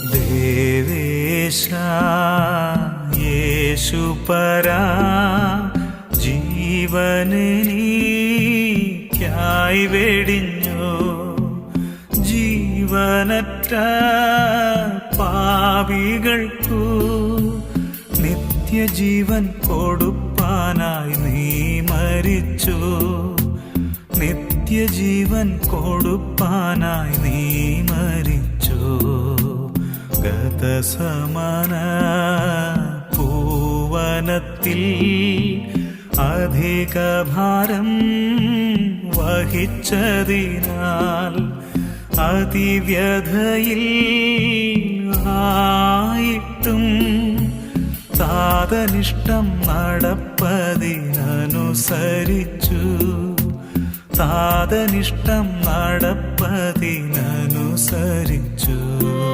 ദേവേശ യേശുപരാ ജീവനെനിക്കായി വെടിഞ്ഞു. ജീവനറ്റ പാപികൾക്കു നിത്യജീവൻ കൊടുപ്പാനായി നീ മരിച്ചു. നിത്യജീവൻ കൊടുപ്പാനായി നീ മരിച്ചു. ഗതസമന പൂവനത്തിൽ അധിക ഭാരം വഹിച്ചതിനാൽ അതിവ്യഥയിൽ ആയിട്ടും താതനിഷ്ടം നടപ്പതിനനുസരിച്ചു. താതനിഷ്ടം നടപ്പതിനനുസരിച്ചു.